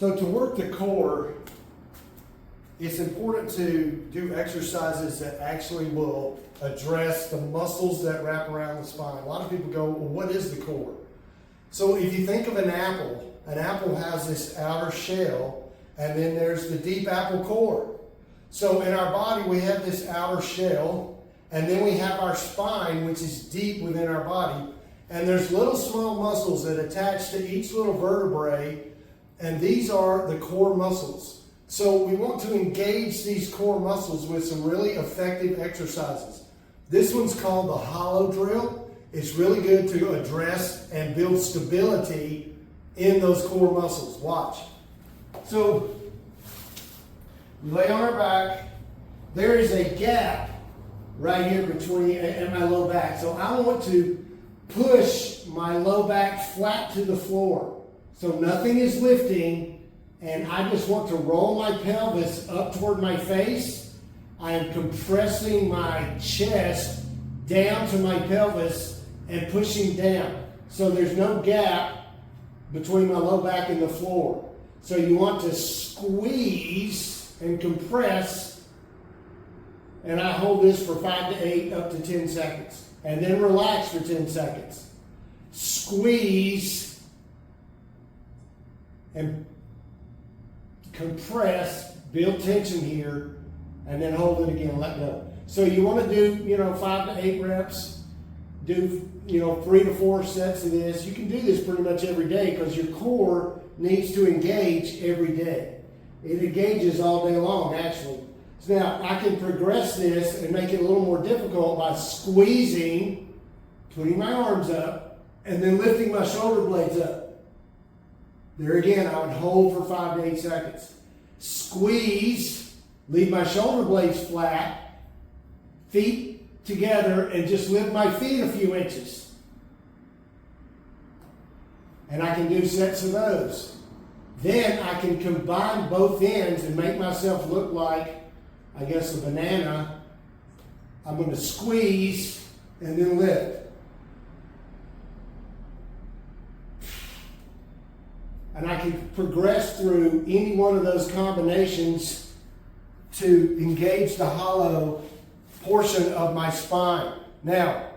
So to work the core, it's important to do exercises that actually will address the muscles that wrap around the spine. A lot of people go, well, what is the core? So if you think of an apple has this outer shell, and then there's the deep apple core. So in our body, we have this outer shell, and then we have our spine, which is deep within our body. And there's little small muscles that attach to each little vertebrae, and these are the core muscles. So we want to engage these core muscles with some really effective exercises. This one's called the hollow drill. It's really good to address and build stability in those core muscles. Watch. So we lay on our back. There is a gap right here between and my low back. So I want to push my low back flat to the floor. So nothing is lifting, and I just want to roll my pelvis up toward my face. I am compressing my chest down to my pelvis and pushing down. So there's no gap between my low back and the floor. So you want to squeeze and compress, and I hold this for 5 to 8 up to 10 seconds. And then relax for 10 seconds. Squeeze and compress, build tension here, and then hold it again, let go. So you want to do, 5 to 8 reps, do, 3 to 4 sets of this. You can do this pretty much every day because your core needs to engage every day. It engages all day long, actually. So now I can progress this and make it a little more difficult by squeezing, putting my arms up, and then lifting my shoulder blades up. There again, I would hold for 5 to 8 seconds. Squeeze, leave my shoulder blades flat, feet together, and just lift my feet a few inches. And I can do sets of those. Then I can combine both ends and make myself look like, I guess, a banana. I'm going to squeeze and then lift. And I can progress through any one of those combinations to engage the hollow portion of my spine. Now,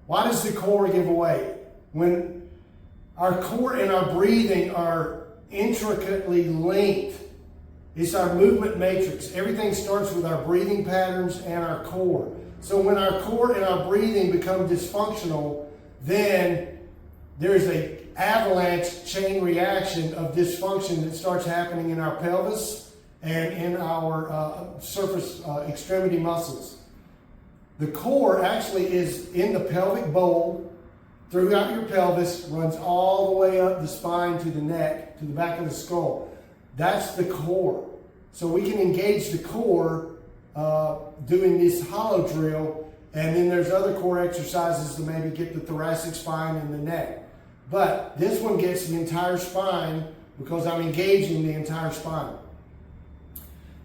why does the core give away? When our core and our breathing are intricately linked, it's our movement matrix. Everything starts with our breathing patterns and our core. So when our core and our breathing become dysfunctional, then there's an avalanche chain reaction of dysfunction that starts happening in our pelvis and in our surface extremity muscles. The core actually is in the pelvic bowl, throughout your pelvis, runs all the way up the spine to the neck, to the back of the skull. That's the core. So we can engage the core doing this hollow drill, and then there's other core exercises to maybe get the thoracic spine and the neck. But this one gets the entire spine because I'm engaging the entire spine.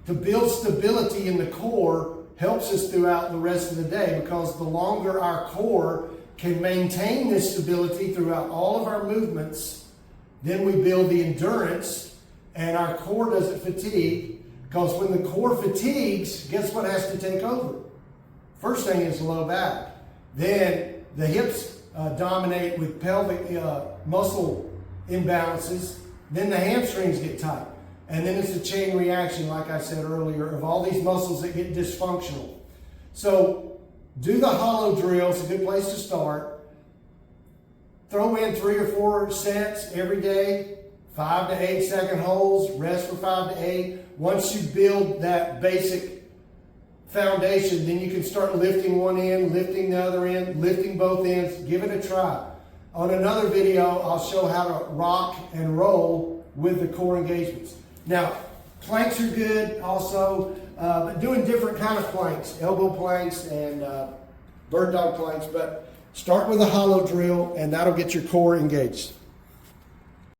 To build stability in the core helps us throughout the rest of the day, because the longer our core can maintain this stability throughout all of our movements, then we build the endurance and our core doesn't fatigue, because when the core fatigues, guess what has to take over? First thing is the low back. Then the hips dominate with pelvic muscle imbalances. Then the hamstrings get tight. And then it's a chain reaction, like I said earlier, of all these muscles that get dysfunctional. So do the hollow drill. It's a good place to start. Throw in 3 or 4 sets every day, 5 to 8 second holds, rest for 5 to 8. Once you build that basic foundation, then you can start lifting one end, lifting the other end, lifting both ends. Give it a try. On another video, I'll show how to rock and roll with the core engagements. Now, planks are good also, but doing different kind of planks, elbow planks and bird dog planks, but start with a hollow drill and that'll get your core engaged.